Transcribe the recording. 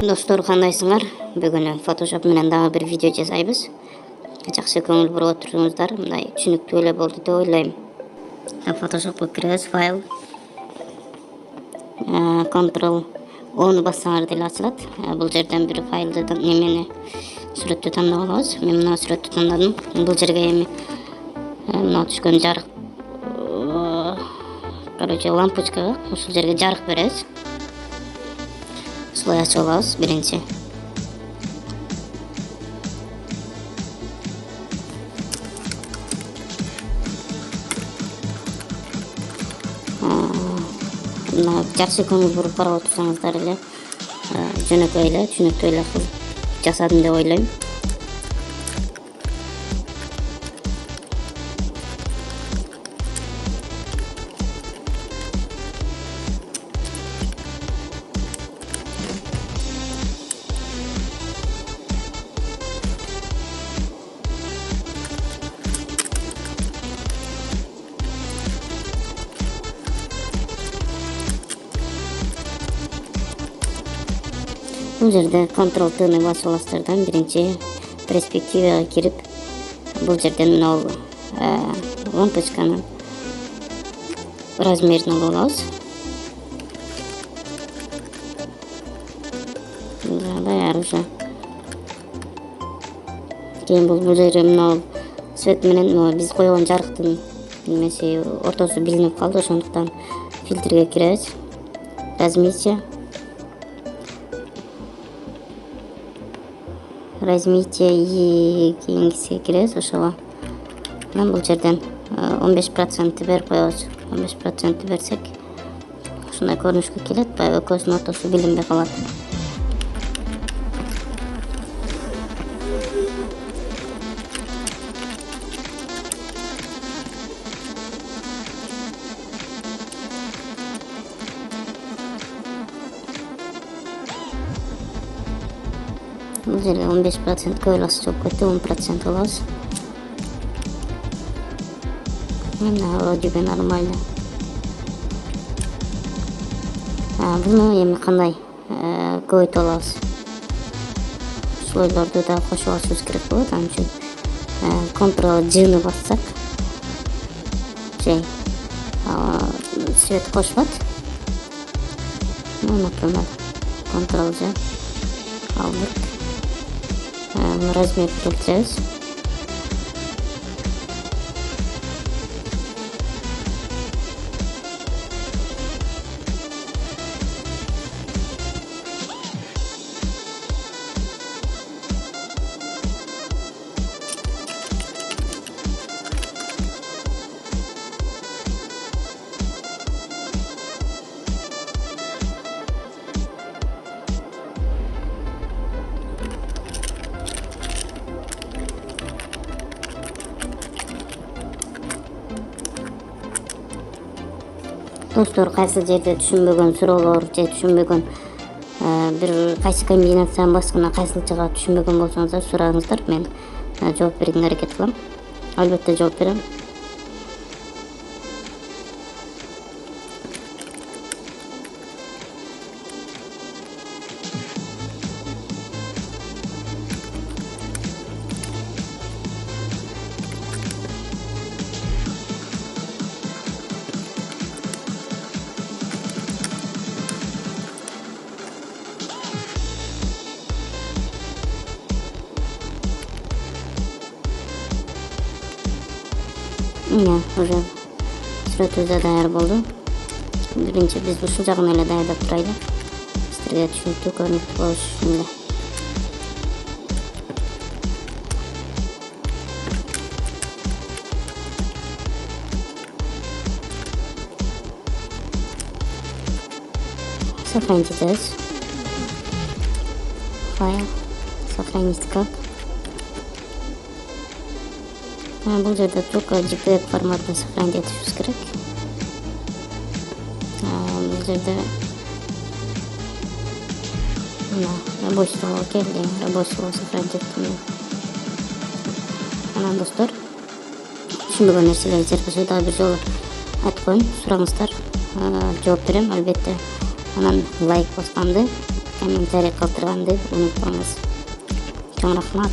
Достор, кандайсыңар? Бүгүн Photoshop менен дагы бир видео жасайбыз. Жакшы көңүл буруп отурсуңуздар, мындай түшүнүктүү эле болду деп ойлойм. Photoshop'ка киребиз, файл, Ctrl+O бассаңар деле ачылат. Бул жерден бир файлды немени сүрөттү тандап алабыз. Мен мына сүрөттү тандадым. Бул жерге эми мына түшкөн жарык, лампочкага ушул жерге жарык беребиз. Слой ачып алабыз биринчи. Мына жакшы көңүл буруп карап отурсаңыздар эле жөнөкөй эле, түшүнүктүү эле кылып жасадым деп ойлойм. Бул жерде Ctrl+T басып аласыздар. Биринчи перспективага кирип, бул жерден мына лампочканын размерин алып алабыз. Даяр уже. Кийин бул жерде мына свет менен биз койгон жарыктын немеси ортосу билинип калды, ошондуктан фильтрге киребиз. Размитие кийинкисине киребиз, ошого. Анан бул жерден 15% берип коебуз. 15% берсек, ушундай көрүнүшкө келет. Баягы экөөсүнүн ортосу билинбей калат. Бул жерге 15% көбөлөсү чыгып кетти, 10% алабыз. Мына вроде нормально. Буну эми кандай көбөйтүп алабыз? Слойлорду да кошуп алышыбыз керек болот. Ал үчүн Ctrl+G бассак, свет кошпот. Например, Ctrl+G алып размер келтиребиз. Достор, кайсы жерде түшүнбөгөн суроолор же түшүнбөгөн бир кайсы комбинациянын башкына кайсылчага түшүнбөгөн болсоңуздар сураңыздар, мен жооп берүүгө аракет кылам. Албетте жооп берем. Уже сүрөтүбүз да даяр болду. Биринчи биз ушул жагын эле даярдап турайлы. Силерге түшүнүктүү көрүнүп болуш үчүн эле. Сохранить этабыз. Файл. Сохранить как. Бул жерде только JPEG форматында сохранить этишибиз керек. Бул жерде рабочий столго келди, рабочий столго сохранить эттим. Анан достор, түшүнбөгөн нерселерди жер болсо дагы бир жолу айтып коеюн, сураңыздар, жооп берем албетте. Анан лайк басканды комментарий калтырганды унутпаңыз. Чоң рахмат.